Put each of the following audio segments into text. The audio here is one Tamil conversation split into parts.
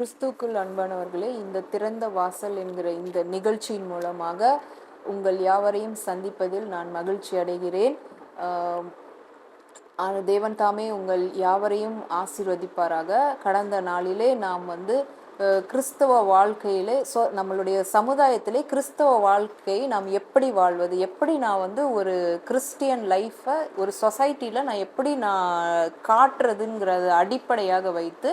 கிறிஸ்துவுக்குள் அன்பானவர்களே, இந்த திறந்த வாசல் என்கிற இந்த நிகழ்ச்சியின் மூலமாக உங்கள் யாவரையும் சந்திப்பதில் நான் மகிழ்ச்சி அடைகிறேன். தேவன் தாமே உங்கள் யாவரையும் ஆசீர்வதிப்பாராக. கடந்த நாளிலே நாம் கிறிஸ்தவ வாழ்க்கையிலே நம்மளுடைய சமுதாயத்திலே கிறிஸ்தவ வாழ்க்கையை நாம் எப்படி வாழ்வது, எப்படி நான் ஒரு கிறிஸ்டியன் லைஃப்பை ஒரு சொசைட்டியில் நான் எப்படி நான் காட்டுறதுங்கிறத அடிப்படையாக வைத்து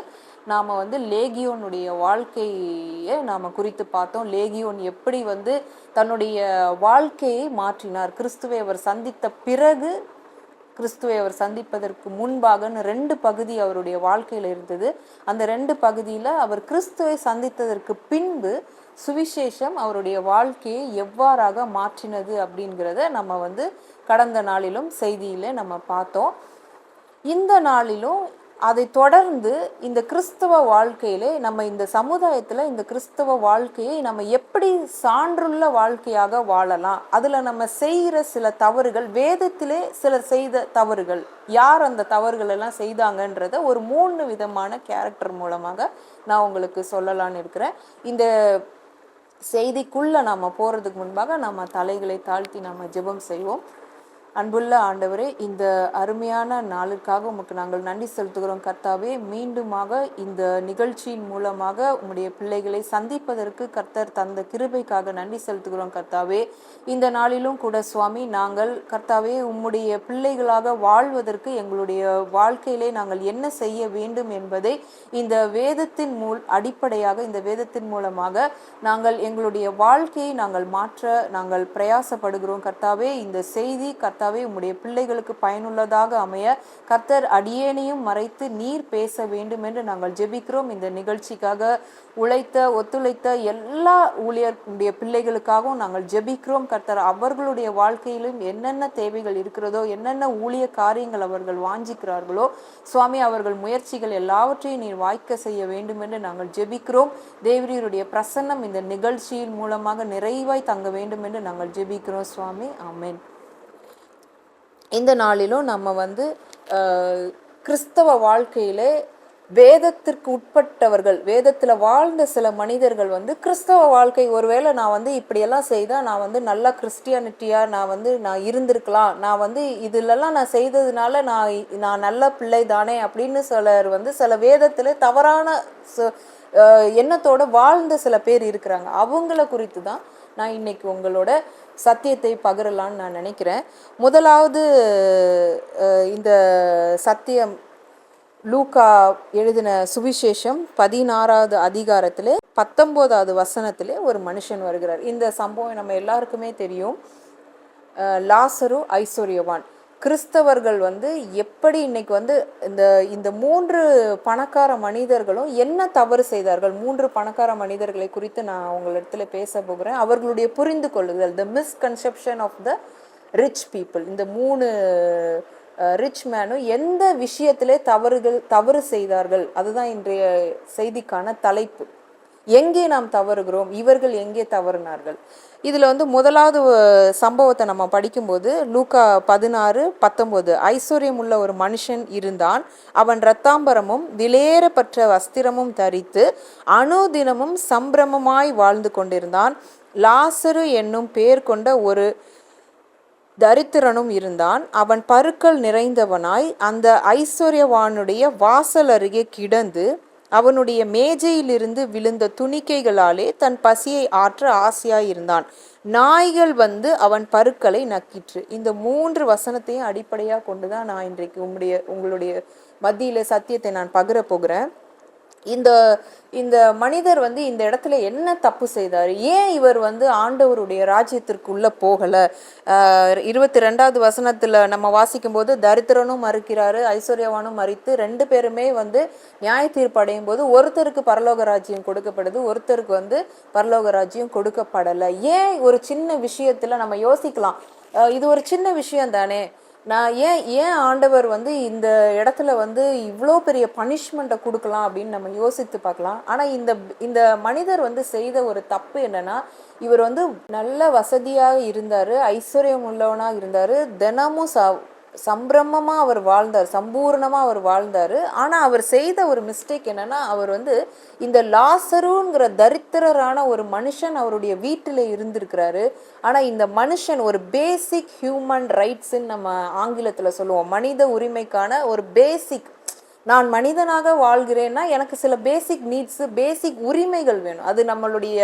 நாம் லேகியோனுடைய வாழ்க்கையை நாம் குறித்து பார்த்தோம். லேகியோன் எப்படி தன்னுடைய வாழ்க்கையை மாற்றினார், கிறிஸ்துவை அவர் சந்தித்த பிறகு, கிறிஸ்துவை அவர் சந்திப்பதற்கு முன்பாகன்னு 2 பகுதி அவருடைய வாழ்க்கையில் இருந்தது. அந்த 2 பகுதியில் அவர் கிறிஸ்துவை சந்தித்ததற்கு பின்பு சுவிசேஷம் அவருடைய வாழ்க்கையை எவ்வாறாக மாற்றினது அப்படிங்கிறத நம்ம கடந்த நாளிலும் செய்தியில் நம்ம பார்த்தோம். இந்த நாளிலும் அதை தொடர்ந்து இந்த கிறிஸ்தவ வாழ்க்கையிலே நம்ம இந்த சமுதாயத்தில் இந்த கிறிஸ்தவ வாழ்க்கையை நம்ம எப்படி சான்றுள்ள வாழ்க்கையாக வாழலாம், அதில் நம்ம செய்கிற சில தவறுகள், வேதத்திலே சிலர் செய்த தவறுகள், யார் அந்த தவறுகள் எல்லாம் செய்தாங்கன்றத ஒரு 3 விதமான கேரக்டர் மூலமாக நான் உங்களுக்கு சொல்லலான்னு இருக்கிறேன். இந்த செய்திக்குள்ளே நம்ம போகிறதுக்கு முன்பாக நம்ம தலைகளை தாழ்த்தி நம்ம ஜெபம் செய்வோம். அன்புள்ள ஆண்டவரே, இந்த அருமையான நாளுக்காக உமக்கு நாங்கள் நன்றி செலுத்துகிறோம் கர்த்தாவே. மீண்டுமாக இந்த நிகழ்ச்சியின் மூலமாக உம்முடைய பிள்ளைகளை சந்திப்பதற்கு கர்த்தர் தந்த கிருபைக்காக நன்றி செலுத்துகிறோம் கர்த்தாவே. இந்த நாளிலும் கூட சுவாமி, நாங்கள் கர்த்தாவே உம்முடைய பிள்ளைகளாக வாழ்வதற்கு எங்களுடைய வாழ்க்கையிலே நாங்கள் என்ன செய்ய வேண்டும் என்பதை இந்த வேதத்தின் அடிப்படையாக இந்த வேதத்தின் மூலமாக நாங்கள் எங்களுடைய வாழ்க்கையை நாங்கள் மாற்ற நாங்கள் பிரயாசப்படுகிறோம் கர்த்தாவே. இந்த செய்தி கர்த்தாவே உம்முடைய பிள்ளைகளுக்கு பயனுள்ளதாக அமைய கர்த்தர் அடியேனையும் மறைத்து நீர் பேச வேண்டும் என்று நாங்கள் ஜெபிக்கிறோம். இந்த நிகழ்ச்சிக்காக ஒத்துழைத்த எல்லா ஊழியருடைய பிள்ளைகளுக்காகவும் நாங்கள் ஜெபிக்கிறோம் கர்த்தர். அவர்களுடைய வாழ்க்கையிலும் என்னென்ன தேவைகள் இருக்கிறதோ, என்னென்ன ஊழிய காரியங்கள் அவர்கள் வாஞ்சிக்கிறார்களோ சுவாமி, அவர்கள் முயற்சிகள் எல்லாவற்றையும் நீர் வாய்க்க செய்ய வேண்டும் என்று நாங்கள் ஜெபிக்கிறோம். தேவரீருடைய பிரசன்னம் இந்த நிகழ்ச்சியின் மூலமாக நிறைவாய் தங்க வேண்டும் என்று நாங்கள் ஜெபிக்கிறோம் சுவாமி. ஆமென். இந்த நாளிலும் நம்ம கிறிஸ்தவ வாழ்க்கையிலே வேதத்திற்கு உட்பட்டவர்கள், வேதத்தில் வாழ்ந்த சில மனிதர்கள் கிறிஸ்தவ வாழ்க்கை, ஒருவேளை நான் இப்படியெல்லாம் செய்தால் நான் நல்லா கிறிஸ்டியானிட்டியாக நான் இருந்திருக்கலாம், நான் இதிலெல்லாம் நான் செய்ததுனால நான் நல்ல பிள்ளை தானே அப்படின்னு சிலர் சில வேதத்தில் தவறான எண்ணத்தோடு வாழ்ந்த சில பேர் இருக்கிறாங்க. அவங்கள குறித்து தான் நான் இன்னைக்கு உங்களோட சத்தியத்தை பகிரலான்னு நான் நினைக்கிறேன். முதலாவது இந்த சத்தியம் லூக்கா எழுதின சுவிசேஷம் 16வது அதிகாரத்திலே 19வது வசனத்திலே ஒரு மனுஷன் வருகிறார். இந்த சம்பவம் நம்ம எல்லாருக்குமே தெரியும். லாசரு, ஐஸ்வர்யவான். கிறிஸ்தவர்கள் எப்படி இன்னைக்கு இந்த 3 பணக்கார மனிதர்களும் என்ன தவறு செய்தார்கள், 3 பணக்கார மனிதர்களை குறித்து நான் உங்களிடத்துல பேச போகிறேன். அவர்களுடைய புரிந்து கொள்ளுதல், the misconception of the rich people. இந்த 3 ரிச் மேனும் எந்த விஷயத்திலே தவறு செய்தார்கள், அதுதான் இன்றைய செய்திக்கான தலைப்பு. எங்கே நாம் தவறுகிறோம், இவர்கள் எங்கே தவறினார்கள். இதில் முதலாவது சம்பவத்தை நம்ம படிக்கும்போது லூக்கா 16:19, ஐஸ்வர்யம் உள்ள ஒரு மனுஷன் இருந்தான். அவன் இரத்தாம்பரமும் விலையேறப்பட்ட வஸ்திரமும் தரித்து அனுதினமும் சம்பிரமமாய் வாழ்ந்து கொண்டிருந்தான். லாசரு என்னும் பேர் கொண்ட ஒரு தரித்திரனும் இருந்தான். அவன் பருக்கள் நிறைந்தவனாய் அந்த ஐஸ்வர்யவானுடைய வாசல் அருகே கிடந்து அவனுடைய மேஜையிலிருந்து விழுந்த துணிக்கைகளாலே தன் பசியை ஆற்ற ஆசையாயிருந்தான். நாய்கள் அவன் பருக்களை நக்கிற்று. இந்த 3 வசனத்தையும் அடிப்படையாக கொண்டுதான் நான் இன்றைக்கு உங்களுடைய மத்தியில சத்தியத்தை நான் பகிர போகிறேன். இந்த மனிதர் இந்த இடத்துல என்ன தப்பு செய்தார், ஏன் இவர் ஆண்டவருடைய ராஜ்யத்திற்குள்ள போகல? 22வது வசனத்துல நம்ம வாசிக்கும் போது தரித்திரனும் மறுக்கிறாரு, ஐஸ்வர்யவானும் மறித்து 2 பேருமே நியாய தீர்ப்பு அடையும் போது ஒருத்தருக்கு பரலோக ராஜ்யம் கொடுக்கப்படுது, ஒருத்தருக்கு பரலோக ராஜ்யம் கொடுக்கப்படலை. ஏன் ஒரு சின்ன விஷயத்துல நம்ம யோசிக்கலாம், இது ஒரு சின்ன விஷயம் தானே, நான் ஏன் ஆண்டவர் இந்த இடத்துல இவ்வளோ பெரிய பனிஷ்மெண்ட்டை கொடுக்கலாம் அப்படின்னு நம்ம யோசித்து பார்க்கலாம். ஆனால் இந்த மனிதர் செய்த ஒரு தப்பு என்னன்னா, இவர் நல்ல வசதியாக இருந்தார், ஐஸ்வர்யம் உள்ளவனாக இருந்தார், தினமும் சம்பிரமமா அவர் வாழ்ந்தார், சம்பூர்ணமா அவர் வாழ்ந்தாரு. ஆனா அவர் செய்த ஒரு மிஸ்டேக் என்னன்னா, அவர் வந்து இந்த லாசருங்கிற தரித்திரரான ஒரு மனுஷன் அவருடைய வீட்டில் இருந்திருக்கிறாரு. ஆனா இந்த மனுஷன் ஒரு பேசிக் ஹியூமன் ரைட்ஸ்ன்னு நம்ம ஆங்கிலத்துல சொல்லுவோம், மனித உரிமைக்கான ஒரு பேசிக், நான் மனிதனாக வாழ்கிறேன்னா எனக்கு சில பேசிக் நீட்ஸு, பேசிக் உரிமைகள் வேணும். அது நம்மளுடைய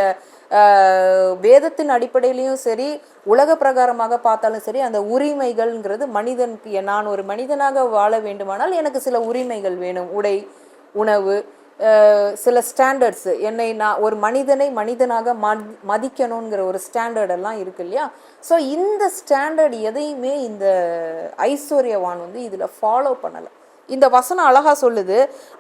வேதத்தின் அடிப்படையிலையும் சரி, உலக பிரகாரமாக பார்த்தாலும் சரி, அந்த உரிமைகள்ங்கிறது மனிதனுக்கு, நான் ஒரு மனிதனாக வாழ வேண்டுமானால் எனக்கு சில உரிமைகள் வேணும். உடை, உணவு, சில ஸ்டாண்டர்ட்ஸு, என்னை நான் ஒரு மனிதனை மனிதனாக மதிக்கணுங்கிற ஒரு ஸ்டாண்டர்டெல்லாம் இருக்கு இல்லையா? ஸோ இந்த ஸ்டாண்டர்ட் எதையுமே இந்த ஐஸ்வர்யவான் வந்து இதில் ஃபாலோ பண்ணலை. இந்த வசனம் அழகா சொல்லுது,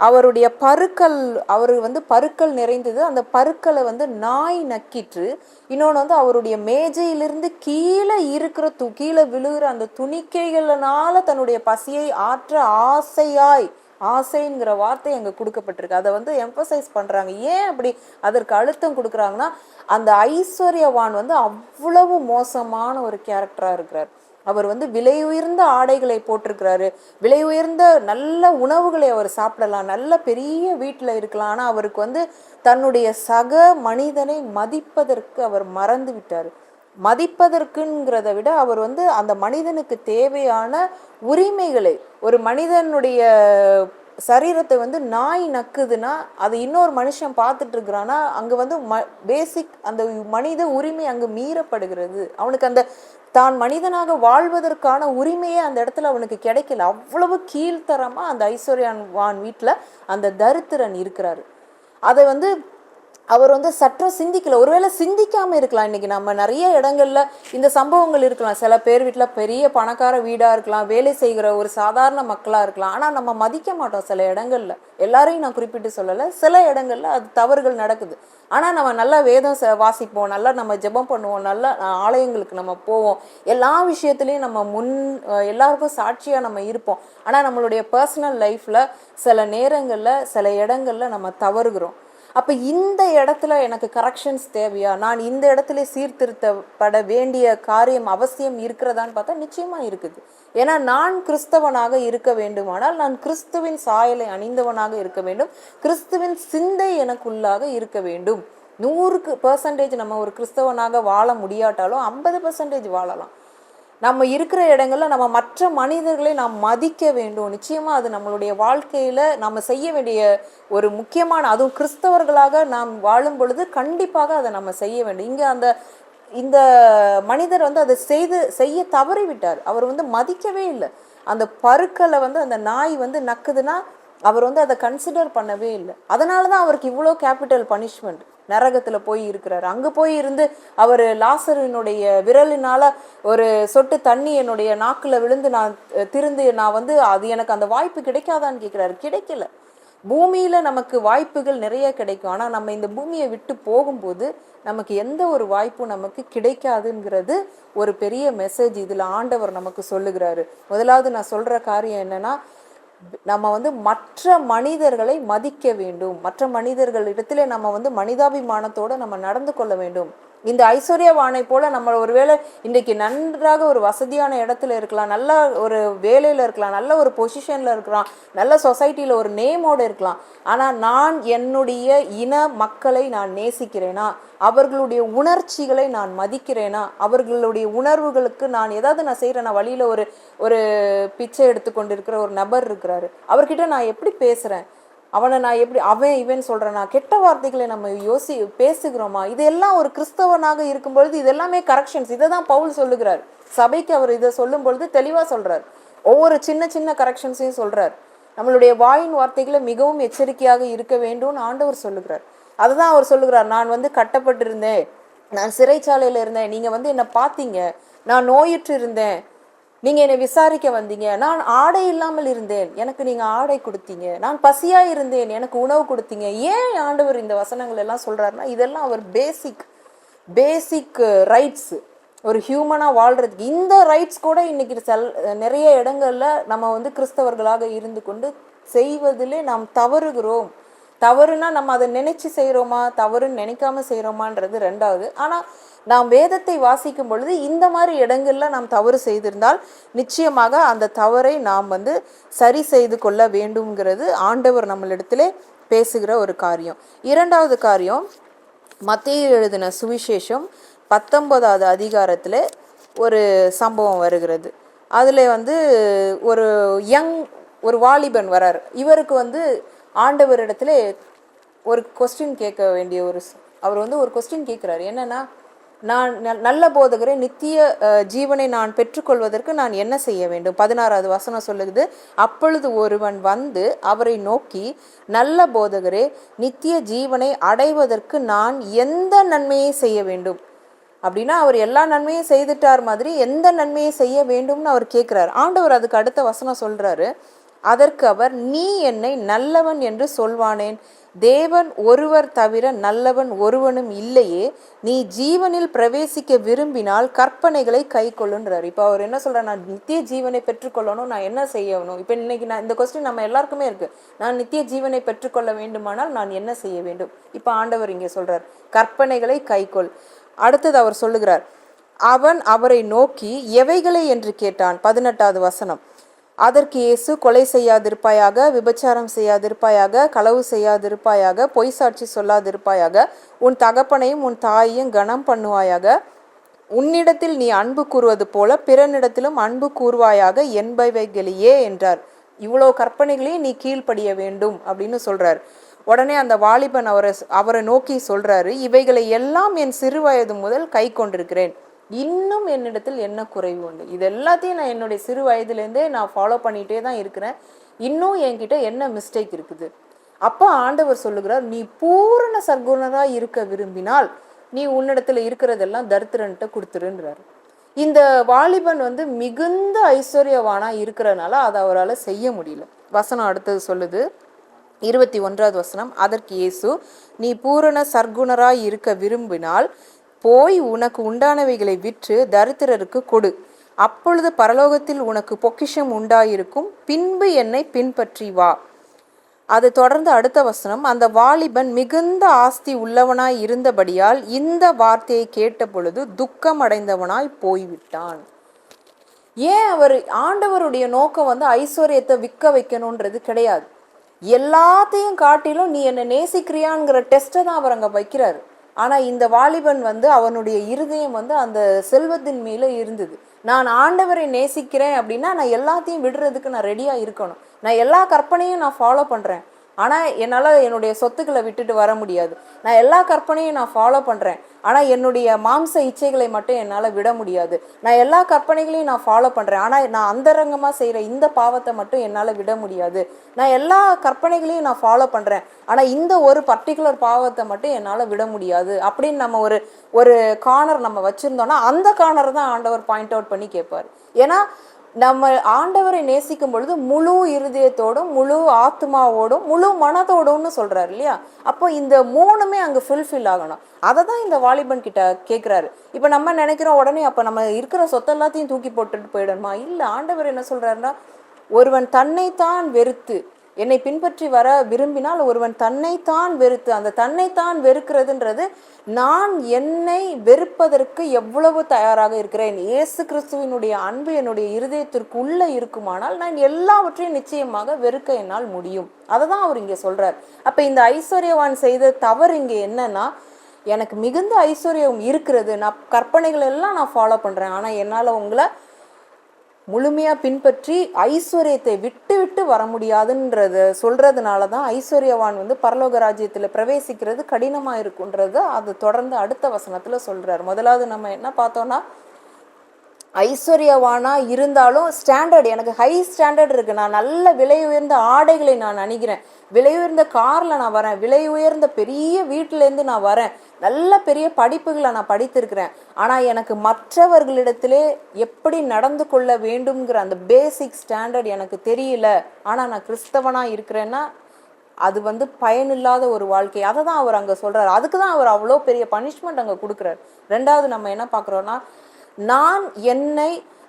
அவருடைய பருக்கள், அவர் வந்து பருக்கள் நிறைந்தது, அந்த பருக்களை வந்து நாய் நக்கிற்று. இன்னொன்று வந்து அவருடைய மேஜையிலிருந்து கீழே இருக்கிற கீழே விழுகிற அந்த துணிக்கைகளினால தன்னுடைய பசியை ஆற்ற ஆசையாய், ஆசைங்கிற வார்த்தை அங்கே கொடுக்கப்பட்டிருக்கு. அதை வந்து எம்பசைஸ் பண்ணுறாங்க. ஏன் அப்படி அதற்கு அழுத்தம் கொடுக்குறாங்கன்னா, அந்த ஐஸ்வர்யவான் வந்து அவ்வளவு மோசமான ஒரு கேரக்டராக இருக்கிறார். அவர் வந்து விலை உயர்ந்த ஆடைகளை போட்டிருக்கிறாரு, விலை உயர்ந்த நல்ல உணவுகளை அவர் சாப்பிடலாம், நல்ல பெரிய வீட்டில் இருக்கலாம். ஆனால் அவருக்கு வந்து தன்னுடைய சக மனிதனை மதிப்பதற்கு அவர் மறந்து விட்டார். மதிப்பதற்குங்கிறத விட அவர் வந்து அந்த மனிதனுக்கு தேவையான உரிமைகளை, ஒரு மனிதனுடைய சரீரத்தை வந்து நாய் நக்குதுன்னா அதை இன்னொரு மனுஷன் பார்த்துட்டு இருக்கிறான்னா அங்கே வந்து பேசிக் அந்த மனித உரிமை அங்கே மீறப்படுகிறது. அவனுக்கு அந்த தான் மனிதனாக வாழ்வதற்கான உரிமையே அந்த இடத்துல அவனுக்கு கிடைக்கல. அவ்வளவு கீழ்த்தரமாக அந்த ஐஸ்வர்யவான் வீட்டில் அந்த தரித்திரன் இருக்கிறாரு. அதை வந்து அவர் வந்து சற்றும் சிந்திக்கல. ஒருவேளை சிந்திக்காம இருக்கலாம். இன்னைக்கு நம்ம நிறைய இடங்கள்ல இந்த சம்பவங்கள் இருக்கலாம். சில பேர் வீட்டில் பெரிய பணக்கார வீடா இருக்கலாம், வேலை செய்கிற ஒரு சாதாரண மக்களா இருக்கலாம். ஆனா நம்ம மதிக்க மாட்டோம் சில இடங்கள்ல. எல்லாரையும் நான் குறிப்பிட்டு சொல்லலை, சில இடங்கள்ல அது தவறுகள் நடக்குது. ஆனா நம்ம நல்லா வேதம் வாசிப்போம், நல்லா நம்ம ஜெபம் பண்ணுவோம், நல்லா ஆலயங்களுக்கு நம்ம போவோம், எல்லா விஷயத்துலையும் நம்ம எல்லாருக்கும் சாட்சியா நம்ம இருப்போம். ஆனா நம்மளுடைய பர்சனல் லைஃப்ல சில நேரங்கள்ல சில இடங்கள்ல நம்ம தவறுகிறோம். அப்போ இந்த இடத்துல எனக்கு கரெக்ஷன்ஸ் தேவையா, நான் இந்த இடத்துல சீர்திருத்தப்பட வேண்டிய காரியம் அவசியம் இருக்கிறதான்னு பார்த்தா நிச்சயமாக இருக்குது. ஏன்னா நான் கிறிஸ்தவனாக இருக்க வேண்டுமானால் நான் கிறிஸ்துவின் சாயலை அணிந்தவனாக இருக்க வேண்டும், கிறிஸ்துவின் சிந்தை எனக்குள்ளாக இருக்க வேண்டும். 100% நம்ம ஒரு கிறிஸ்தவனாக வாழ முடியாட்டாலும் 50% வாழலாம். நம்ம இருக்கிற இடங்கள்ல நம்ம மற்ற மனிதர்களை நாம் மதிக்க வேண்டும். நிச்சயமாக அது நம்மளுடைய வாழ்க்கையில் நம்ம செய்ய வேண்டிய ஒரு முக்கியமான, அதுவும் கிறிஸ்தவர்களாக நாம் வாழும் பொழுது கண்டிப்பாக அதை நம்ம செய்ய வேண்டும். இங்கே இந்த மனிதர் வந்து அதை செய்ய தவறிவிட்டார். அவர் வந்து மதிக்கவே இல்லை. அந்த பருக்களை வந்து அந்த நாய் வந்து நக்குதுன்னா அவர் வந்து அதை கன்சிடர் பண்ணவே இல்லை. அதனால தான் அவருக்கு இவ்வளோ கேபிட்டல் பனிஷ்மெண்ட். நரகத்தில் போய் இருக்கிறார். அங்கே போய் இருந்து அவர் லாசரினுடைய விரலினால ஒரு சொட்டு தண்ணி என்னுடைய நாக்கில் விழுந்து நான் வந்து அது எனக்கு அந்த வாய்ப்பு கிடைக்காதான்னு கேட்குறாரு. கிடைக்கல. பூமியில் நமக்கு வாய்ப்புகள் நிறைய கிடைக்கும். ஆனால் நம்ம இந்த பூமியை விட்டு போகும்போது நமக்கு எந்த ஒரு வாய்ப்பும் நமக்கு கிடைக்காதுங்கிறது ஒரு பெரிய மெசேஜ் இதில் ஆண்டவர் நமக்கு சொல்லுகிறாரு. முதலாவது நான் சொல்கிற காரியம் என்னன்னா, நம்ம வந்து மற்ற மனிதர்களை மதிக்க வேண்டும். மற்ற மனிதர்களிடத்திலே நம்ம வந்து மனிதாபிமானத்தோடு நம்ம நடந்து கொள்ள வேண்டும். இந்த ஐஸ்வர்யவானை போல நம்ம ஒருவேளை இன்றைக்கு நன்றாக ஒரு வசதியான இடத்துல இருக்கலாம், நல்ல ஒரு வேலையில் இருக்கலாம், நல்ல ஒரு பொசிஷனில் இருக்கலாம், நல்ல சொசைட்டியில் ஒரு நேமோடு இருக்கலாம். ஆனால் நான் என்னுடைய இன மக்களை நான் நேசிக்கிறேனா, அவர்களுடைய உணர்ச்சிகளை நான் மதிக்கிறேனா, அவர்களுடைய உணர்வுகளுக்கு நான் ஏதாவது நான் செய்கிறேன்னா, வழியில் ஒரு பிச்சை எடுத்துக்கொண்டு இருக்கிற ஒரு நபர் இருக்கிறாரு, அவர்கிட்ட நான் எப்படி பேசுகிறேன், அவனை நான் எப்படி அவன் இவன் சொல்கிறேன்னா, கெட்ட வார்த்தைகளை நம்ம பேசுகிறோமா? இதெல்லாம் ஒரு கிறிஸ்தவனாக இருக்கும் பொழுது இதெல்லாமே கரெக்ஷன்ஸ். இதை தான் பவுல் சொல்லுகிறார் சபைக்கு. அவர் இதை சொல்லும் பொழுது தெளிவாக சொல்கிறார். ஒவ்வொரு சின்ன சின்ன கரெக்ஷன்ஸையும் சொல்கிறார். நம்மளுடைய வாயின் வார்த்தைகளை மிகவும் எச்சரிக்கையாக இருக்க வேண்டும்னு ஆண்டவர் சொல்லுகிறார். அதுதான் அவர் சொல்லுகிறார். நான் வந்து கட்டப்பட்டிருந்தேன், நான் சிறைச்சாலையில் இருந்தேன், நீங்கள் வந்து என்னை பார்த்தீங்க, நான் நோயுற்று இருந்தேன், நீங்கள் என்னை விசாரிக்க வந்தீங்க, நான் ஆடை இல்லாமல் இருந்தேன், எனக்கு நீங்கள் ஆடை கொடுத்தீங்க, நான் பசியாக இருந்தேன், எனக்கு உணவு கொடுத்தீங்க. ஏன் ஆண்டவர் இந்த வசனங்கள் எல்லாம் சொல்கிறாருன்னா, இதெல்லாம் அவர் பேசிக் ரைட்ஸு, ஒரு ஹியூமனாக வாழ்கிறதுக்கு. இந்த ரைட்ஸ் கூட இன்றைக்கி நிறைய இடங்களில் நம்ம வந்து கிறிஸ்தவர்களாக இருந்து கொண்டு செய்வதிலே நாம் தவறுனா நம்ம அதை நினைச்சு செய்கிறோமா, தவறுன்னு நினைக்காம செய்கிறோமான்றது ரெண்டாவது. ஆனால் நாம் வேதத்தை வாசிக்கும் பொழுது இந்த மாதிரி இடங்கள்ல நாம் தவறு செய்திருந்தால் நிச்சயமாக அந்த தவறை நாம் வந்து சரி செய்து கொள்ள வேண்டும்ங்கிறது ஆண்டவர் நம்மளிடத்திலே பேசுகிற ஒரு காரியம். இரண்டாவது காரியம், மத்தேயு எழுதின சுவிசேஷம் 19வது அதிகாரத்தில் ஒரு சம்பவம் வருகிறது. அதில் வந்து ஒரு ஒரு வாலிபன் வரார். இவருக்கு வந்து ஆண்டவரிடத்துல ஒரு கொஸ்டின் கேட்க வேண்டிய அவர் வந்து ஒரு கொஸ்டின் கேட்குறாரு. என்னன்னா, நான் நல்ல போதகரே, நித்திய ஜீவனை நான் பெற்றுக்கொள்வதற்கு நான் என்ன செய்ய வேண்டும்? 16வது வசனம் சொல்லுது, அப்பொழுது ஒருவன் வந்து அவரை நோக்கி, நல்ல போதகரே, நித்திய ஜீவனை அடைவதற்கு நான் எந்த நன்மையை செய்ய வேண்டும்? அப்படின்னா அவர் எல்லா நன்மையும் செய்துட்டார் மாதிரி எந்த நன்மையை செய்ய வேண்டும்னு அவர் கேட்குறாரு. ஆண்டவர் அதுக்கு அடுத்த வசனம் சொல்றாரு, அதற்கு அவர், நீ என்னை நல்லவன் என்று சொல்வானேன்? தேவன் ஒருவர் தவிர நல்லவன் ஒருவனும் இல்லையே. நீ ஜீவனில் பிரவேசிக்க விரும்பினால் கற்பனைகளை கை கொள்ளுன்றார். இப்போ அவர் என்ன சொல்றார்? நான் நித்திய ஜீவனை பெற்றுக்கொள்ளணும், நான் என்ன செய்யணும்? இப்போ இன்னைக்கு இந்த கொஸ்டின் நம்ம எல்லாருக்குமே இருக்கு. நான் நித்திய ஜீவனை பெற்றுக்கொள்ள வேண்டுமானால் நான் என்ன செய்ய வேண்டும்? இப்போ ஆண்டவர் இங்கே சொல்றார், கற்பனைகளை கைக்கொள். அடுத்தது அவர் சொல்லுகிறார், அவன் அவரை நோக்கி எவைகளை என்று கேட்டான். 18வது வசனம், அதற்கு இயேசு, கொலை செய்யாதிருப்பாயாக, விபச்சாரம் செய்யாதிருப்பாயாக, களவு செய்யாதிருப்பாயாக, பொய் சாட்சி சொல்லாதிருப்பாயாக, உன் தகப்பனையும் உன் தாயையும் கனம் பண்ணுவாயாக, உன்னிடத்தில் நீ அன்பு கூறுவது போல பிறனிடத்திலும் அன்பு கூறுவாயாக என்பவைகளையே என்றார். இவ்வளோ கற்பனைகளையும் நீ கீழ்ப்படிய வேண்டும் அப்படின்னு சொல்றார். உடனே அந்த வாலிபன் அவரை நோக்கி சொல்றாரு, இவைகளை எல்லாம் என் சிறு வயது முதல் கை கொண்டிருக்கிறேன், இன்னும் என்னிடத்தில் என்ன குறைவு உண்டு? இது எல்லாத்தையும் நான் என்னுடைய சிறு வயதுலேருந்தே நான் ஃபாலோ பண்ணிகிட்டே தான் இருக்கிறேன், இன்னும் என்கிட்ட என்ன மிஸ்டேக் இருக்குது? அப்போ ஆண்டவர் சொல்லுகிறார், நீ பூரண சர்க்குணராக இருக்க விரும்பினால் நீ உன்னிடத்துல இருக்கிறதெல்லாம் தரித்திரன்ட்ட கொடுத்துருன்றார். இந்த வாலிபன் வந்து மிகுந்த ஐஸ்வர்யவானா இருக்கிறதுனால அதை அவரால் செய்ய முடியல. வசனம் அடுத்தது சொல்லுது, 21வது வசனம், அதற்கு இயேசு, நீ பூரண சர்க்குணராய் இருக்க விரும்பினால் போய் உனக்கு உண்டானவைகளை விற்று தரித்திரருக்கு கொடு, அப்பொழுது பரலோகத்தில் உனக்கு பொக்கிஷம் உண்டாயிருக்கும், பின்பு என்னை பின்பற்றி வா. அது தொடர்ந்து அடுத்த வசனம், அந்த வாலிபன் மிகுந்த ஆஸ்தி உள்ளவனாய் இருந்தபடியால் இந்த வார்த்தையை கேட்ட பொழுது துக்கம் அடைந்தவனாய் போய்விட்டான். ஏன் ஆண்டவருடைய நோக்கம் வந்து ஐஸ்வர்யத்தை விற்க வைக்கணுன்றது கிடையாது. எல்லாத்தையும் காட்டிலும் நீ என்னை நேசிக்கிறியாங்கிற டெஸ்ட்டை தான் அவர் அங்கே வைக்கிறாரு. ஆனால் இந்த வாலிபன் வந்து அவனுடைய இருதயம் வந்து அந்த செல்வத்தின் மேலே இருந்தது. நான் ஆண்டவரை நேசிக்கிறேன் அப்படின்னா நான் எல்லாத்தையும் விடுறதுக்கு நான் ரெடியாக இருக்கணும், நான் எல்லா கற்பனையும் நான் ஃபாலோ பண்ணுறேன், ஆனால் என்னால் என்னுடைய சொத்துக்களை விட்டுட்டு வர முடியாது. நான் எல்லா கற்பனையும் நான் ஃபாலோ பண்ணுறேன், ஆனால் என்னுடைய மாம்ச இச்சைகளை மட்டும் என்னால் விட முடியாது. நான் எல்லா கற்பனைகளையும் நான் ஃபாலோ பண்ணுறேன், ஆனால் நான் அந்தரங்கமாக செய்கிற இந்த பாவத்தை மட்டும் என்னால் விட முடியாது. நான் எல்லா கற்பனைகளையும் நான் ஃபாலோ பண்ணுறேன், ஆனால் இந்த ஒரு பர்டிகுலர் பாவத்தை மட்டும் என்னால் விட முடியாது அப்படின்னு நம்ம ஒரு கார்னர் நம்ம வச்சுருந்தோன்னா அந்த கார்னரை தான் ஆண்டவர் பாயிண்ட் அவுட் பண்ணி கேட்பார். ஏன்னா நம்ம ஆண்டவரை நேசிக்கும் பொழுது முழு இருதயத்தோடும் முழு ஆத்மாவோடும் முழு மனதோடும்னு சொல்றாரு இல்லையா? அப்போ இந்த மூணுமே அங்கே ஃபுல்ஃபில் ஆகணும். அதை தான் இந்த வாலிபன் கிட்ட கேட்குறாரு. இப்போ நம்ம நினைக்கிறோம் உடனே அப்போ நம்ம இருக்கிற சொத்து எல்லாத்தையும் தூக்கி போட்டுட்டு போயிடணுமா? இல்லை, ஆண்டவர் என்ன சொல்றாருன்னா, ஒருவன் தன்னைத்தான் வெறுத்து என்னை பின்பற்றி வர விரும்பினால் ஒருவன் தன்னைத்தான் வெறுத்து, அந்த தன்னைத்தான் வெறுக்கிறதுன்றது நான் என்னை வெறுப்பதற்கு எவ்வளவு தயாராக இருக்கிறேன், இயேசு கிறிஸ்துவினுடைய அன்பு என்னுடைய இருதயத்திற்கு உள்ள இருக்குமானால் நான் எல்லாவற்றையும் நிச்சயமாக வெறுக்க என்னால் முடியும். அதை தான் அவர் இங்கே சொல்றார். அப்போ இந்த ஐஸ்வர்யவான் செய்த தவறு இங்கே என்னன்னா, எனக்கு மிகுந்த ஐஸ்வர்யம் இருக்கிறது, நான் கற்பனைகள் எல்லாம் நான் ஃபாலோ பண்ணுறேன், ஆனால் என்னால் உங்களை முழுமையாக பின்பற்றி ஐஸ்வர்யத்தை விட்டு விட்டு வர முடியாதுன்றத சொல்கிறதுனால தான் ஐஸ்வர்யவான் வந்து பரலோக ராஜ்யத்தில் பிரவேசிக்கிறது கடினமாக இருக்குன்றது அது தொடர்ந்து அடுத்த வசனத்தில் சொல்கிறார். முதலாவது நம்ம என்ன பார்த்தோன்னா, ஐஸ்வர்யவானா இருந்தாலும் ஸ்டாண்டர்ட், எனக்கு ஹை ஸ்டாண்டர்ட் இருக்குது, நான் நல்ல விலை உயர்ந்த ஆடைகளை நான் அணிகிறேன், விலை உயர்ந்த காரில் நான் வரேன், விலை உயர்ந்த பெரிய வீட்டிலேருந்து நான் வரேன், நல்ல பெரிய படிப்புகளை நான் படித்திருக்கிறேன், ஆனால் எனக்கு மற்றவர்களிடத்திலே எப்படி நடந்து கொள்ள வேண்டும்ங்கிற அந்த பேசிக் ஸ்டாண்டர்ட் எனக்கு தெரியல, ஆனால் நான் கிறிஸ்தவனாக இருக்கிறேன்னா அது வந்து பயனில்லாத ஒரு வாழ்க்கை. அதை தான் அவர் அங்கே சொல்கிறார். அதுக்கு தான் அவர் அவ்வளோ பெரிய பனிஷ்மெண்ட் அங்கே கொடுக்குறார். ரெண்டாவது நம்ம என்ன பார்க்குறோன்னா,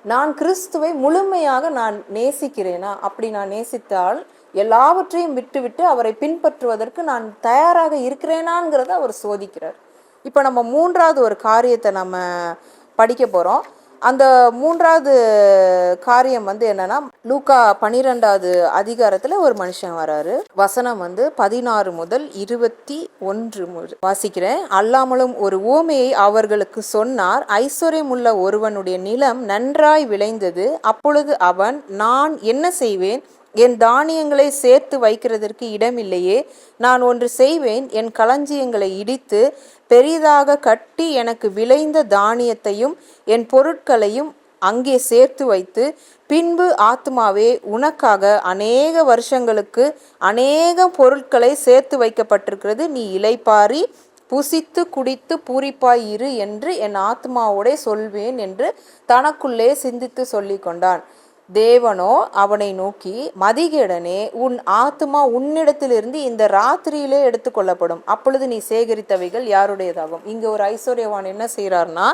நான் கிறிஸ்துவை முழுமையாக நான் நேசிக்கிறேனா? அப்படி நான் நேசித்தால் எல்லாவற்றையும் விட்டுவிட்டு அவரை பின்பற்றுவதற்கு நான் தயாராக இருக்கிறேனாங்கிறத அவர் சோதிக்கிறார். இப்போ நம்ம மூன்றாவது ஒரு காரியத்தை நம்ம படிக்க போகிறோம். அந்த மூன்றாவது காரியம் என்னன்னா, லூக்கா 12வது அதிகாரத்துல ஒரு மனுஷன் வராரு. வசனம் 16 முதல் 21 வாசிக்கிறேன். அல்லாமலும் ஒரு உவமையை அவர்களுக்கு சொன்னார். ஐஸ்வர்யம் உள்ள ஒருவனுடைய நிலம் நன்றாய் விளைந்தது. அப்பொழுது அவன், நான் என்ன செய்வேன்? என் தானியங்களை சேர்த்து வைக்கிறதற்கு இடமில்லையே. நான் ஒன்று செய்வேன், என் களஞ்சியங்களை இடித்து பெரிதாக கட்டி எனக்கு விளைந்த தானியத்தையும் என் பொருட்களையும் அங்கே சேர்த்து வைத்து, பின்பு ஆத்துமாவே, உனக்காக அநேக வருஷங்களுக்கு அநேக பொருட்களை சேர்த்து வைக்கப்பட்டிருக்கிறது. நீ இளைப்பாரி புசித்து குடித்து பூரிப்பாய் இரு என்று என் ஆத்மாவோடே சொல்வேன் என்று தனக்குள்ளே சிந்தித்து சொல்லி கொண்டான். தேவனோ அவனை நோக்கி, மதிகேடனே, உன் ஆத்துமா உன்னிடத்திலிருந்து இந்த ராத்திரியிலே எடுத்துக்கொள்ளப்படும். அப்பொழுது நீ சேகரித்தவைகள் யாருடையதாகும்? இங்க ஒரு ஐஸ்வர்யவான் என்ன செய்யறாருன்னா,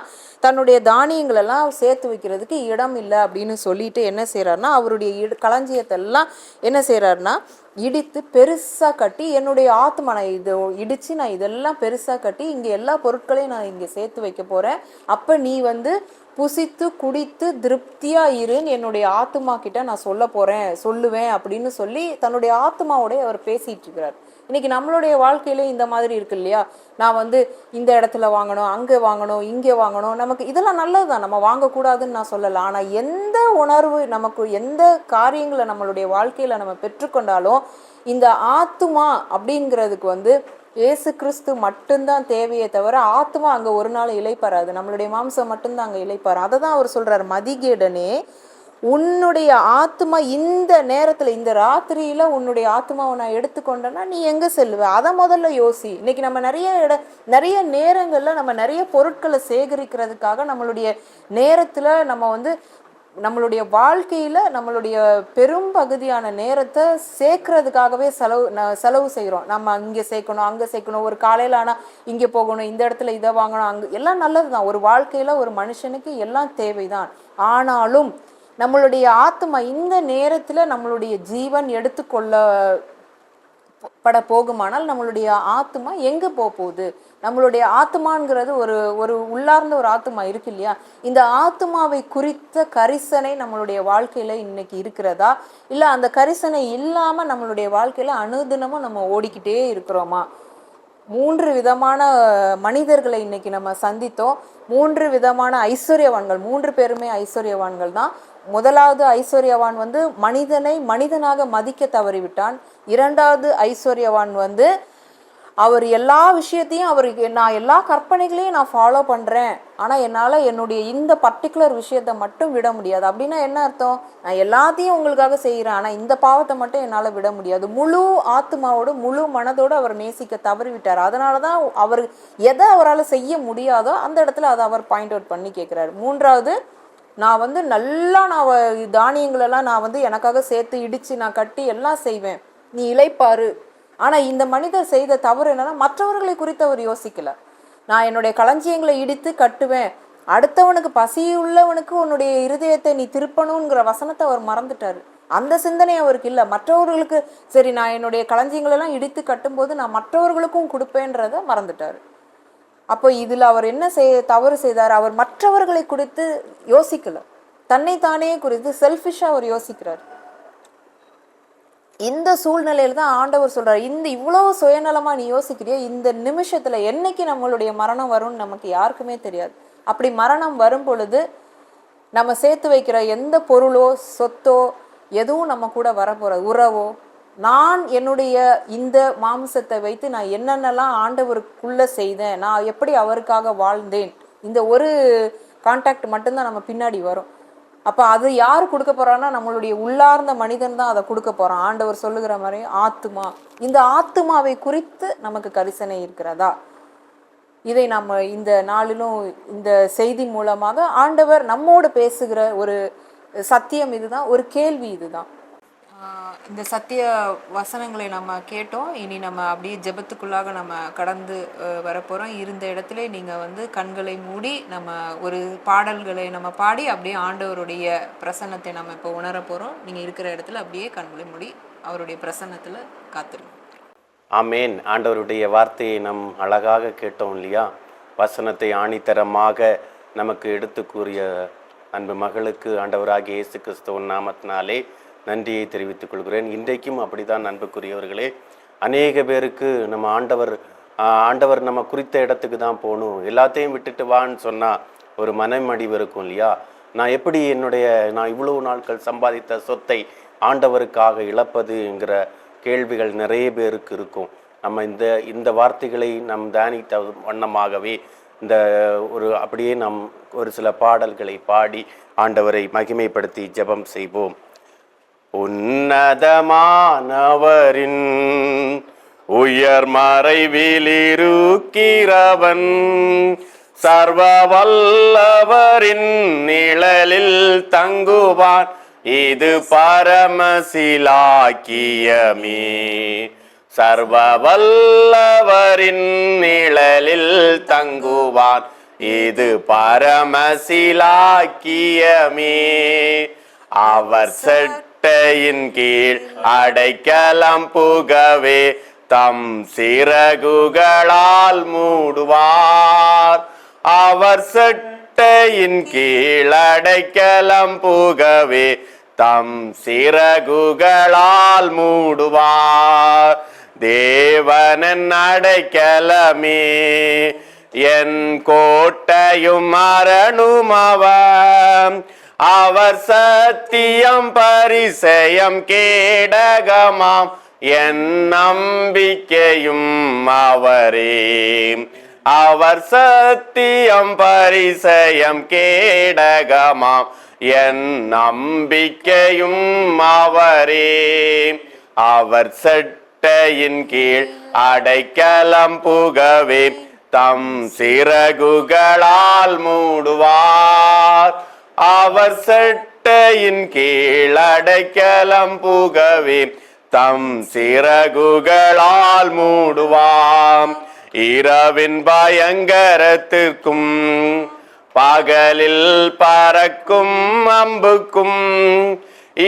தன்னுடைய தானியங்கள் எல்லாம் சேர்த்து வைக்கிறதுக்கு இடம் இல்லை அப்படின்னு சொல்லிட்டு என்ன செய்யறாருன்னா, அவருடைய களஞ்சியத்தை எல்லாம் என்ன செய்யறாருன்னா இடித்து பெருசா கட்டி, என்னுடைய ஆத்மா நான் இதை இடிச்சு நான் இதெல்லாம் பெருசா கட்டி இங்க எல்லா பொருட்களையும் நான் இங்க சேர்த்து வைக்க போறேன். அப்ப நீ புசித்து குடித்து திருப்தியா இருன்னு என்னுடைய ஆத்மா கிட்ட நான் சொல்லுவேன் அப்படின்னு சொல்லி தன்னுடைய ஆத்மாவோட அவர் பேசிட்டு இருக்கிறார். இன்னைக்கு நம்மளுடைய வாழ்க்கையில இந்த மாதிரி இருக்கு இல்லையா? நான் இந்த இடத்துல வாங்கணும், அங்கே வாங்கணும், இங்கே வாங்கணும். நமக்கு இதெல்லாம் நல்லதுதான், நம்ம வாங்கக்கூடாதுன்னு நான் சொல்லலை. ஆனால் எந்த உணர்வு நமக்கு, எந்த காரியங்களை நம்மளுடைய வாழ்க்கையில நம்ம பெற்றுக்கொண்டாலும் இந்த ஆத்துமா அப்படிங்கிறதுக்கு இயேசு கிறிஸ்து மட்டும்தான் தேவையே தவிர ஆத்மா அங்க ஒரு நாள் இளைப்பாராது. நம்மளுடைய மாம்சம் மட்டும்தான் அங்க இளைப்பாரு. அதை தான் அவர் சொல்றாரு, மதிகேடனே, உன்னுடைய ஆத்மா இந்த நேரத்துல, இந்த ராத்திரியில உன்னுடைய ஆத்மாவை நான் எடுத்துக்கொண்டேன்னா நீ எங்க செல்லுவ? அதை முதல்ல யோசி. இன்னைக்கு நம்ம நிறைய நேரங்கள்ல நம்ம நிறைய பொருட்களை சேகரிக்கிறதுக்காக நம்மளுடைய நேரத்துல நம்ம நம்மளுடைய வாழ்க்கையில நம்மளுடைய பெரும் பகுதியான நேரத்தை சேர்க்கறதுக்காகவே செலவு செய்கிறோம். நம்ம இங்கே சேர்க்கணும், அங்கே சேர்க்கணும், ஒரு காலையில் ஆனால் இங்கே போகணும், இந்த இடத்துல இதை வாங்கணும், அங்கே எல்லாம் நல்லதுதான். ஒரு வாழ்க்கையில ஒரு மனுஷனுக்கு எல்லாம் தேவைதான். ஆனாலும் நம்மளுடைய ஆத்மா இந்த நேரத்துல நம்மளுடைய ஜீவன் எடுத்துக்கொள்ளப்பட போகுமானால் நம்மளுடைய ஆத்மா எங்க போகுது? நம்மளுடைய ஆத்மாங்கிறது ஒரு உள்ளார்ந்த ஒரு ஆத்மா இருக்கு இல்லையா? இந்த ஆத்மாவை குறித்த கரிசனை நம்மளுடைய வாழ்க்கையில இன்னைக்கு இருக்கிறதா? இல்ல அந்த கரிசனை இல்லாம நம்மளுடைய வாழ்க்கையில அனுதினமும் நம்ம ஓடிக்கிட்டே இருக்கிறோமா? 3 விதமான மனிதர்களை இன்னைக்கு நம்ம சந்தித்தோம். 3 விதமான ஐஸ்வர்யவான்கள், 3 பேருமே ஐஸ்வர்யவான்கள் தான். முதலாவது ஐஸ்வர்யவான் மனிதனை மனிதனாக மதிக்க தவறிவிட்டான். இரண்டாவது ஐஸ்வர்யவான் அவர் எல்லா விஷயத்தையும் நான் எல்லா கற்பனைகளையும் நான் ஃபாலோ பண்றேன், ஆனா என்னால என்னுடைய இந்த பர்டிகுலர் விஷயத்த மட்டும் விட முடியாது. அப்படின்னா என்ன அர்த்தம்? நான் எல்லாத்தையும் உங்களுக்காக செய்யறேன், ஆனா இந்த பாவத்தை மட்டும் என்னால விட முடியாது. முழு ஆத்மாவோடு முழு மனதோடு அவர் நேசிக்க தவறிவிட்டார். அதனாலதான் அவர் எதை அவரால் செய்ய முடியாதோ அந்த இடத்துல அதை அவர் பாயிண்ட் அவுட் பண்ணி கேட்கிறாரு. மூன்றாவது, நான் நல்லா தானியங்களெல்லாம் நான் எனக்காக சேர்த்து இடிச்சு நான் கட்டி எல்லாம் செய்வேன், நீ இளைப்பாரு. ஆனா இந்த மனிதர் செய்த தவறு என்னன்னா, மற்றவர்களை குறித்து அவர் யோசிக்கல. நான் என்னுடைய களஞ்சியங்களை இடித்து கட்டுவேன், அடுத்தவனுக்கு பசியுள்ளவனுக்கு உன்னுடைய இருதயத்தை நீ திருப்பணுங்கிற வசனத்தை அவர் மறந்துட்டாரு. அந்த சிந்தனை அவருக்கு இல்லை. மற்றவர்களுக்கு சரி, நான் என்னுடைய களஞ்சியங்களெல்லாம் இடித்து கட்டும்போது நான் மற்றவர்களுக்கும் கொடுப்பேன்றத மறந்துட்டாரு. அப்போ இதுல அவர் என்ன தவறு செய்தார்? அவர் மற்றவர்களை குறித்து யோசிக்கல, தன்னைத்தானே குறித்து செல்ஃபிஷா அவர் யோசிக்கிறார். இந்த சூழ்நிலையில தான் ஆண்டவர் சொல்றாரு, இவ்வளவு சுயநலமா நீ யோசிக்கிறிய, இந்த நிமிஷத்துல என்னைக்கு நம்மளுடைய மரணம் வரும்னு நமக்கு யாருக்குமே தெரியாது. அப்படி மரணம் வரும் பொழுது நம்ம சேர்த்து வைக்கிற எந்த பொருளோ சொத்தோ எதுவும் நம்ம கூட வரப்போறது, உறவோ, நான் என்னுடைய இந்த மாம்சத்தை வைத்து நான் என்னென்னலாம் ஆண்டவருக்குள்ள செய்தேன், நான் எப்படி அவருக்காக வாழ்ந்தேன், இந்த ஒரு கான்டாக்ட் மட்டும்தான் நம்ம பின்னாடி வரும். அப்போ அது யார் கொடுக்க போறான்னா, நம்மளுடைய உள்ளார்ந்த மனிதன் தான் அதை கொடுக்க போறான். ஆண்டவர் சொல்லுகிற மாதிரி ஆத்துமா, இந்த ஆத்துமாவை குறித்து நமக்கு கரிசனை இருக்கிறதா? இதை நம்ம இந்த நாளிலும் இந்த செய்தி மூலமாக ஆண்டவர் நம்மோடு பேசுகிற ஒரு சத்தியம் இதுதான், ஒரு கேள்வி இதுதான். இந்த சத்திய வசனங்களை நம்ம கேட்டோம். இனி நம்ம அப்படியே ஜெபத்துக்குள்ளாக நம்ம கடந்து வரப்போகிறோம். இருந்த இடத்துல நீங்கள் கண்களை மூடி நம்ம ஒரு பாடல்களை நம்ம பாடி அப்படியே ஆண்டவருடைய பிரசன்னத்தை நம்ம இப்போ உணர போகிறோம். நீங்கள் இருக்கிற இடத்துல அப்படியே கண்களை மூடி அவருடைய பிரசன்னத்துல காத்திருக்கோம். ஆமேன். ஆண்டவருடைய வார்த்தையை நம் அழகாக கேட்டோம் இல்லையா? வசனத்தை ஆணித்தரமாக நமக்கு எடுத்து கூறிய அன்பு மகளுக்கு ஆண்டவராகிய இயேசு கிறிஸ்துவின் நாமத்தினாலே நன்றியை தெரிவித்துக் கொள்கிறேன். இன்றைக்கும் அப்படிதான் அன்புக்குரியவர்களே, அநேக பேருக்கு நம்ம ஆண்டவர் நம்ம குறித்த இடத்துக்கு தான் போகணும், எல்லாத்தையும் விட்டுட்டு வான்னு சொன்னால் ஒரு மனமடிவு இருக்கும் இல்லையா? நான் எப்படி நான் இவ்வளவு நாட்கள் சம்பாதித்த சொத்தை ஆண்டவருக்காக இழப்பதுங்கிற கேள்விகள் நிறைய பேருக்கு இருக்கும். நம்ம இந்த வார்த்தைகளை நம் தியானித்த வண்ணமாகவே அப்படியே நாம் ஒரு சில பாடல்களை பாடி ஆண்டவரை மகிமைப்படுத்தி ஜெபம் செய்வோம். உன்னதமானவரின் உயர் மறைவிலிருக்கிறவன் சர்வ வல்லவரின் நிழலில் தங்குவான், இது பரமசிலாக்கியமே. சர்வ வல்லவரின் நிழலில் தங்குவான், இது பரமசிலாக்கியமே. அவர் செட்டையின் கீழ் அடைக்கலம் புகவே தம் சிறகுகளால் மூடுவார். அவர் செட்டையின் கீழ் அடைக்கலம் புகவே தம் சிறகுகளால் மூடுவார். தேவனின் அடைக்கலமே என் கோட்டையும் அரணும் அவர் சத்தியம் பரிசயம் கேடகமாம் என் நம்பிக்கையும் அவரே. அவர் சத்தியம் பரிசயம் கேடகமாம் என் நம்பிக்கையும் அவரே. அவர் சட்டையின் கீழ் அடைக்கலம் புகவே தம் சிறகுகளால் மூடுவார். அவர் சட்டையின் கீழ் அடைக்கலம் புகவே தம் சிறகுகளால் மூடுவார். இரவின் பயங்கரத்திற்கும் பகலில் பறக்கும் அம்புக்கும்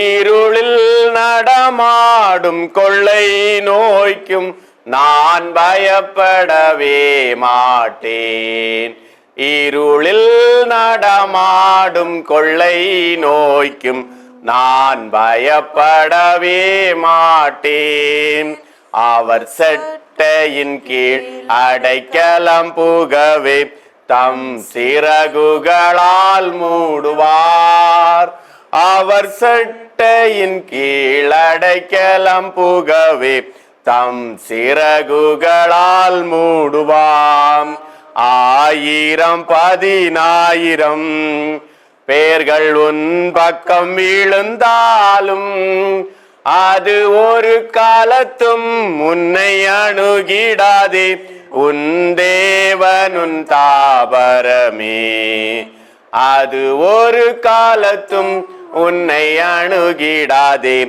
இருளில் நடமாடும் கொள்ளை நோய்க்கும் நான் பயப்படவே மாட்டேன். இருளில் நடமாடும் கொள்ளை நோய்க்கும் நான் பயப்படவே மாட்டேன். அவர் சட்டையின் கீழ் அடைக்கலம் புகவே தம் சிறகுகளால் மூடுவார். அவர் சட்டையின் கீழ் அடைக்கலம் புகவே தம் சிறகுகளால் மூடுவார். 1000-10,000 பேர்கள் உன் பக்கம் விழுந்தாலும் அது ஒரு காலத்தும் உன்னை அணுகிடாதே. உன் தேவன் உன் தாபரமே, அது ஒரு காலத்தும் உன்னை அணுகிடாதே.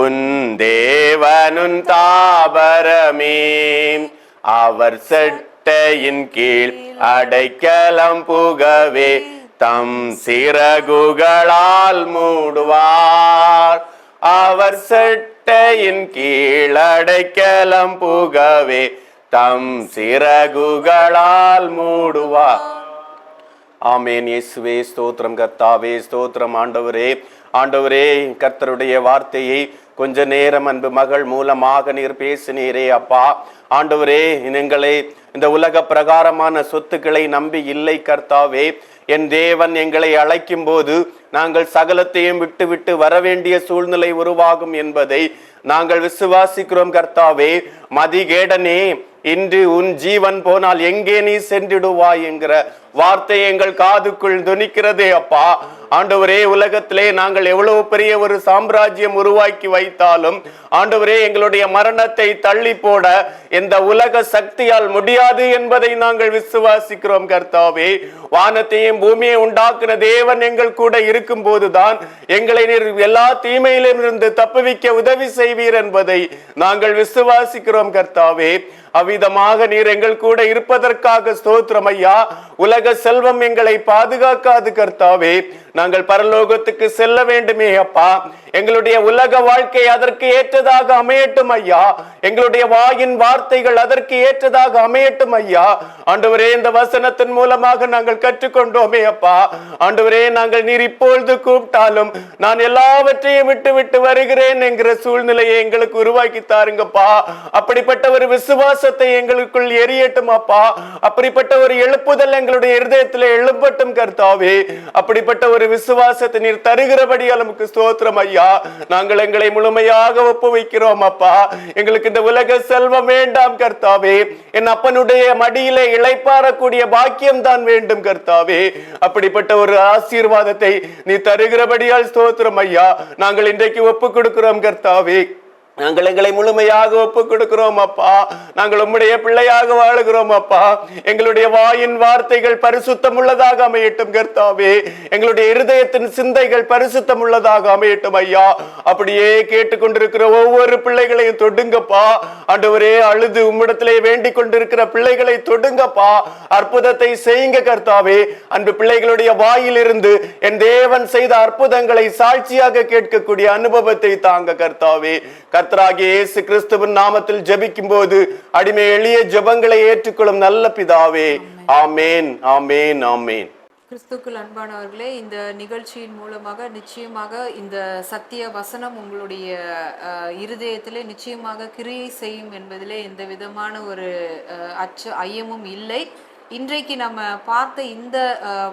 உன் தேவன் உன் தாபரமே. அவர் சட்டையின் கீழ் அடைக்கலம் புகவே தம் சிறகுகளால் மூடுவார். அவர் சட்டையின் கீழ் அடைக்கலம் புகவே தம் சிறகுகளால் மூடுவார். ஆமேன். இயேசுவே ஸ்தோத்திரம். கர்த்தாவே ஸ்தோத்திரம். ஆண்டவரே கர்த்தருடைய வார்த்தையை கொஞ்ச நேரம் அன்பு மகள் மூலமாக நீர் பேசினீரே அப்பா. ஆண்டவரே, எங்களை இந்த உலக பிரகாரமான சொத்துக்களை நம்பி இல்லை கர்த்தாவே. என் தேவன் எங்களை அழைக்கும் போது நாங்கள் சகலத்தையும் விட்டு வர வேண்டிய சூழ்நிலை உருவாகும் என்பதை நாங்கள் விசுவாசிக்கிறோம் கர்த்தாவே. மதிகேடனே, இன்று உன் ஜீவன் போனால் எங்கே நீ சென்றிடுவாய் என்கிற வார்த்தை எங்கள் காதுக்குள் துணிக்கிறதே அப்பா. ஆண்டவரே, உலகத்திலே நாங்கள் எவ்வளவு பெரிய ஒரு சாம்ராஜ்யம் உருவாக்கி வைத்தாலும் ஆண்டவரே, எங்களுடைய மரணத்தை தள்ளி போட எந்த உலக சக்தியால் முடியாது என்பதை நாங்கள் விசுவாசிக்கிறோம் கர்த்தாவே. வானத்தையும் பூமியை உண்டாக்குன தேவன் எங்கள் கூட இருக்கும் போதுதான் எங்களை நீர் எல்லா தீமையிலும் இருந்து தப்புவிக்க உதவி செய்வீர் என்பதை நாங்கள் விசுவாசிக்கிறோம் கர்த்தாவே. அவ்விதமாக நீர் எங்கள் கூட இருப்பதற்காக ஸ்தோத்திரம் ஐயா. உலக செல்வம் எங்களை பாதுகாக்காது கர்த்தாவே. நாங்கள் பரலோகத்துக்கு செல்ல வேண்டுமே அப்பா. எங்களுடைய உலக வாழ்க்கை அதற்கு ஏற்றதாக அமையட்டும் ஐயா. எங்களுடைய வாயின் வார்த்தைகள் அதற்கு ஏற்றதாக அமையட்டும் ஐயா. ஆண்டவரே, இந்த வசனத்தின் மூலமாக நாங்கள் கற்றுக்கொண்டோமே அப்பா. ஆண்டவரே, நாங்கள் நீர் இப்பொழுது கூப்பிட்டாலும் நான் எல்லாவற்றையும் விட்டு விட்டு வருகிறேன் என்கிற சூழ்நிலையை எங்களுக்கு உருவாக்கி தாருங்கப்பா. அப்படிப்பட்ட ஒரு விசுவாசத்தை எங்களுக்குள் எரியட்டும் அப்பா. அப்படிப்பட்ட ஒரு எழுப்புதல் எங்களுடைய இருதயத்தில் எழும்பட்டும் கர்த்தாவே. அப்படிப்பட்ட ஒரு விசுவாசத்தை நீர் தருகிறபடியால் நமக்கு ஸ்தோத்திரம் ஐயா. நாங்கள் எங்களை முழுமையாக ஒப்புவிக்கிறோம் அப்பா. எங்களுக்கு இந்த உலக செல்வம் வேண்டாம் கர்த்தாவே. என் அப்பனுடைய மடியிலே இளைப்பாறக்கூடிய பாக்கியம் தான் வேண்டும் கர்த்தாவே. அப்படிப்பட்ட ஒரு ஆசீர்வாதத்தை நீ தருகிறபடியால் ஸ்தோத்திரம் ஐயா. நாங்கள் இன்றைக்கு ஒப்பு கொடுக்கிறோம் கர்த்தாவே. நாங்கள் எங்களை முழுமையாக ஒப்பு கொடுக்கிறோம் அப்பா. நாங்கள் உம்முடைய பிள்ளையாக வாழுகிறோம் அப்பா. எங்களுடைய வாயின் வார்த்தைகள் பரிசுத்தம் உள்ளதாக அமையட்டும் கர்த்தாவே. எங்களுடைய இருதயத்தின் சிந்தைகள் பரிசுத்தம் உள்ளதாக அமையட்டும் ஐயா. அப்படியே கேட்டுக்கொண்டிருக்கிற ஒவ்வொரு பிள்ளைகளையும் தொடுங்கப்பா. ஆண்டவரே, அழுது உம்மிடத்திலே வேண்டிக் கொண்டிருக்கிற பிள்ளைகளை தொடுங்கப்பா. அற்புதத்தை செய்யுங்க கர்த்தாவே. அன்பு பிள்ளைகளுடைய வாயிலிருந்து என் தேவன் செய்த அற்புதங்களை சாட்சியாக கேட்கக்கூடிய அனுபவத்தை தாங்க கர்த்தாவே. கர்த்தராகிய இயேசு கிறிஸ்துவின் நாமத்தில் ஜெபிக்கும் போது அடிமை எளிய ஜெபங்களை ஏற்றுக்கொள்ளும் நல்ல பிதாவே. ஆமேன், ஆமேன், ஆமேன். கிறிஸ்துக்குள் அன்பானவர்களே, இந்த நிகழ்ச்சியின் மூலமாக நிச்சயமாக இந்த சத்திய வசனம் உங்களுடைய இருதயத்திலே நிச்சயமாக கிரியை செய்யும் என்பதிலே எந்த விதமான ஒரு ஐயமும் இல்லை. இன்றைக்கு நம்ம பார்த்த இந்த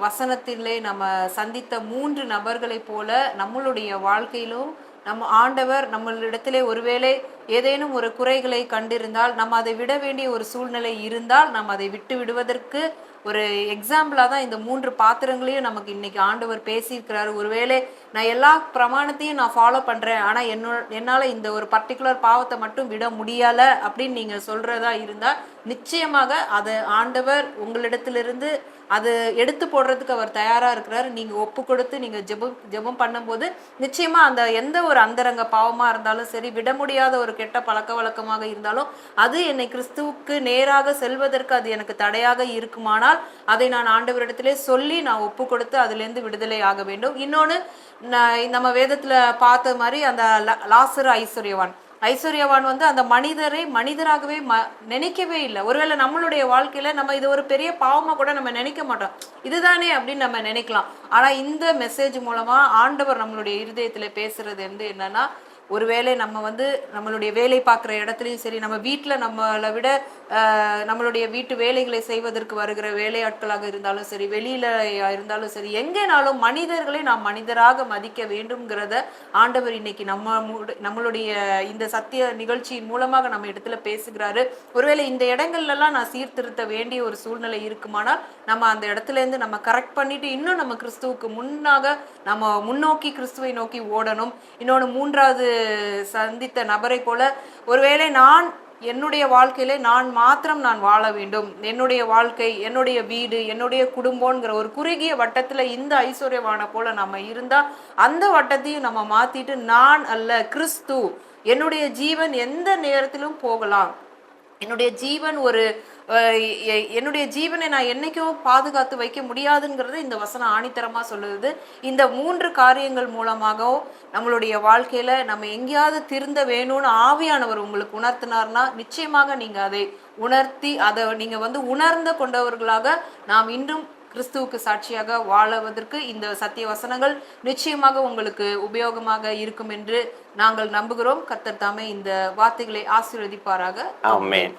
வசனத்திலே நம்ம சந்தித்த 3 நபர்களை போல நம்மளுடைய வாழ்க்கையிலும் நம்ம ஆண்டவர் நம்மளிடத்திலே ஒருவேளை ஏதேனும் ஒரு குறைகளை கண்டிருந்தால், நம்ம அதை விட வேண்டிய ஒரு சூழ்நிலை இருந்தால், நம்ம அதை விட்டு விடுவதற்கு ஒரு எக்ஸாம்பிளாக தான் இந்த 3 பாத்திரங்களையும் நமக்கு இன்னைக்கு ஆண்டவர் பேசியிருக்கிறாரு. ஒருவேளை நான் எல்லா பிரமாணத்தையும் நான் ஃபாலோ பண்ணுறேன், ஆனால் என்னால் இந்த ஒரு பர்டிகுலர் பாவத்தை மட்டும் விட முடியலை அப்படின்னு நீங்கள் சொல்கிறதா இருந்தால், நிச்சயமாக அதை ஆண்டவர் உங்களிடத்திலிருந்து அது எடுத்து போடுறதுக்கு அவர் தயாராக இருக்கிறார். நீங்கள் ஒப்பு கொடுத்து நீங்கள் ஜெபம் பண்ணும்போது நிச்சயமாக அந்த எந்த ஒரு அந்தரங்க பாவமாக இருந்தாலும் சரி, விட முடியாத ஒரு கெட்ட பழக்க வழக்கமாக இருந்தாலும், அது என்னை கிறிஸ்துவுக்கு நேராக செல்வதற்கு அது எனக்கு தடையாக இருக்குமானால் அதை நான் ஆண்டவரிடத்திலே சொல்லி நான் ஒப்பு கொடுத்து அதிலேருந்து விடுதலை ஆக வேண்டும். இன்னொன்று, நம்ம வேதத்தில் பார்த்த மாதிரி அந்த லாசரு ஐஸ்வர்யவான் வந்து அந்த மனிதரை மனிதராகவே நினைக்கவே இல்லை. ஒருவேளை நம்மளுடைய வாழ்க்கையில நம்ம இது ஒரு பெரிய பாவமா கூட நம்ம நினைக்க மாட்டோம், இதுதானே அப்படின்னு நம்ம நினைக்கலாம். ஆனா இந்த மெசேஜ் மூலமா ஆண்டவர் நம்மளுடைய இருதயத்துல பேசுறது என்னன்னா, ஒருவேளை நம்ம வந்து நம்மளுடைய வேலை பார்க்குற இடத்துலையும் சரி, நம்ம வீட்டில் நம்மளை விட நம்மளுடைய வீட்டு வேலைகளை செய்வதற்கு வருகிற வேலையாட்களாக இருந்தாலும் சரி, வெளியில இருந்தாலும் சரி, எங்கேனாலும் மனிதர்களை நாம் மனிதராக மதிக்க வேண்டும்ங்கிறத ஆண்டவர் இன்னைக்கு நம்மளுடைய இந்த சத்திய நிகழ்ச்சியின் மூலமாக நம்ம இடத்துல பேசுகிறாரு. ஒருவேளை இந்த இடங்கள்லாம் நான் சீர்திருத்த வேண்டிய ஒரு சூழ்நிலை இருக்குமானால் நம்ம அந்த இடத்துல இருந்து நம்ம கரெக்ட் பண்ணிட்டு இன்னும் நம்ம கிறிஸ்துவுக்கு நம்ம முன்னோக்கி கிறிஸ்துவை நோக்கி ஓடணும். இன்னொன்று, 3வது சந்தித்த நபரை போல ஒருவேளை என்னுடைய வாழ்க்கையில நான் வாழ வேண்டும், என்னுடைய வாழ்க்கை, என்னுடைய வீடு, என்னுடைய குடும்பம்ங்கிற ஒரு குறுகிய வட்டத்துல இந்த ஐஸ்வர்யவான போல நம்ம இருந்தா அந்த வட்டத்தையும் நம்ம மாத்திட்டு, நான் அல்ல கிறிஸ்து, என்னுடைய ஜீவன் எந்த நேரத்திலும் போகலாம், என்னுடைய ஜீவனை நான் என்னைக்கும் பாதுகாத்து வைக்க முடியாதுங்கிறது இந்த வசனம் ஆணித்தரமா சொல்லுது. இந்த 3 காரியங்கள் மூலமாகவும் நம்மளுடைய வாழ்க்கையில நம்ம எங்கேயாவது திருந்த வேணும்னு ஆவியானவர் உங்களுக்கு உணர்த்தினார்னா நிச்சயமாக நீங்க அதை உணர்த்தி அதை நீங்க வந்து உணர்ந்து கொண்டவர்களாக நாம் இன்றும் கிறிஸ்துவுக்கு சாட்சியாக வாழுவதற்கு இந்த சத்திய வசனங்கள் நிச்சயமாக உங்களுக்கு உபயோகமாக இருக்கும் என்று நாங்கள் நம்புகிறோம். கர்த்தர் தாமே இந்த வார்த்தைகளை ஆசீர்வதிப்பாராக. ஆமென்.